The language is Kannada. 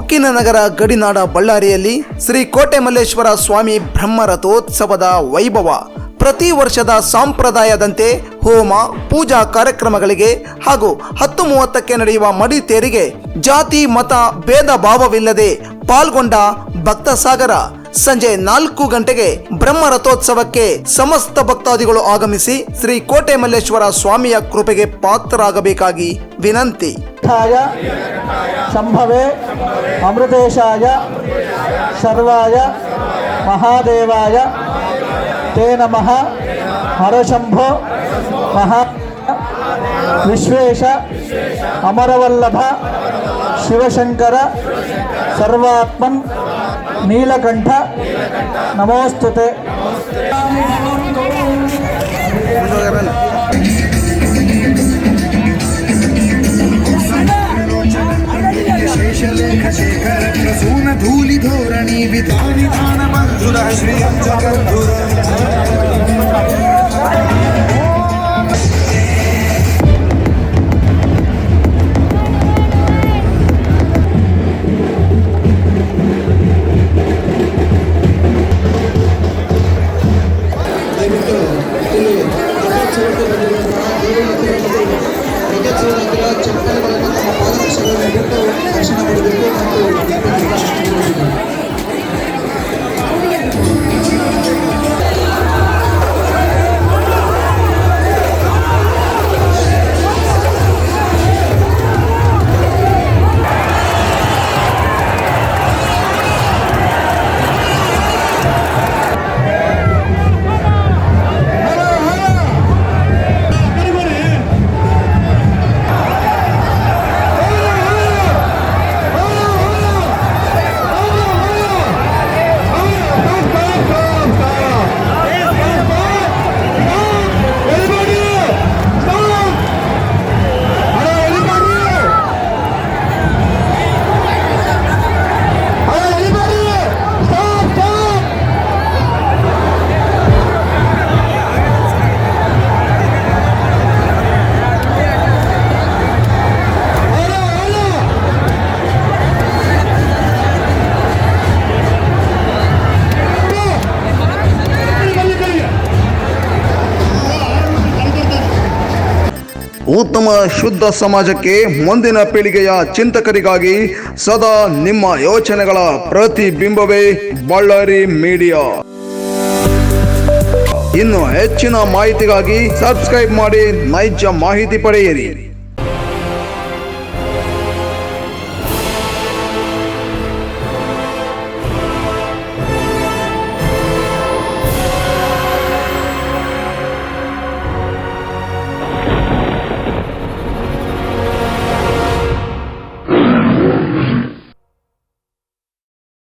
ಉಕ್ಕಿನ ನಗರ ಗಡಿನಾಡ ಬಳ್ಳಾರಿಯಲ್ಲಿ ಶ್ರೀ ಕೋಟೆ ಮಲ್ಲೇಶ್ವರ ಸ್ವಾಮಿ ಬ್ರಹ್ಮರಥೋತ್ಸವದ ವೈಭವ. ಪ್ರತಿ ವರ್ಷದ ಸಂಪ್ರದಾಯದಂತೆ ಹೋಮ ಪೂಜಾ ಕಾರ್ಯಕ್ರಮಗಳಿಗೆ ಹಾಗೂ 10:30ಕ್ಕೆ ನಡೆಯುವ ಮಡಿತೇರಿಗೆ ಜಾತಿ ಮತ ಭೇದ ಭಾವವಿಲ್ಲದೆ ಪಾಲ್ಗೊಂಡ ಭಕ್ತ ಸಾಗರ. ಸಂಜೆ 4 ಗಂಟೆಗೆ ಬ್ರಹ್ಮರಥೋತ್ಸವಕ್ಕೆ ಸಮಸ್ತ ಭಕ್ತಾದಿಗಳು ಆಗಮಿಸಿ ಶ್ರೀ ಕೋಟೆ ಮಲ್ಲೇಶ್ವರ ಸ್ವಾಮಿಯ ಕೃಪೆಗೆ ಪಾತ್ರರಾಗಬೇಕಾಗಿ ವಿನಂತಿ. ಶಂಭವೇ ಅಮೃತೇಶಾಯ ಸರ್ವಾಯ ಮಹಾದೇವಾಯ ತೇ ನಮಃ. ಹರಶಂಭೋ ಮಹಾ ವಿಶ್ವೇಶ ಅಮರವಲ್ಲಭ ಶಿವಶಂಕರ ಸರ್ವಾತ್ಮನ್ ನೀಲಕಂಠ ನಮೋಸ್ತುತೆ. ಶೇಷಲೇಖ ಶೇಖರ ಪ್ರಸೂನ ಧೂಲಿ ಧೋರಣಿ ವಿಧಾನ ಬಂಧುರ ಶ್ರೀ ಜಗದ್ಗುರು. ಉತ್ತಮ ಶುದ್ಧ ಸಮಾಜಕ್ಕೆ ಮುಂದಿನ ಪೀಳಿಗೆಯ ಚಿಂತಕರಿಗಾಗಿ ಸದಾ ನಿಮ್ಮ ಯೋಚನೆಗಳ ಪ್ರತಿಬಿಂಬವೇ ಬಳ್ಳಾರಿ ಮೀಡಿಯಾ. ಇನ್ನು ಹೆಚ್ಚಿನ ಮಾಹಿತಿಗಾಗಿ ಸಬ್ಸ್ಕ್ರೈಬ್ ಮಾಡಿ ನೈಜ ಮಾಹಿತಿ ಪಡೆಯಿರಿ.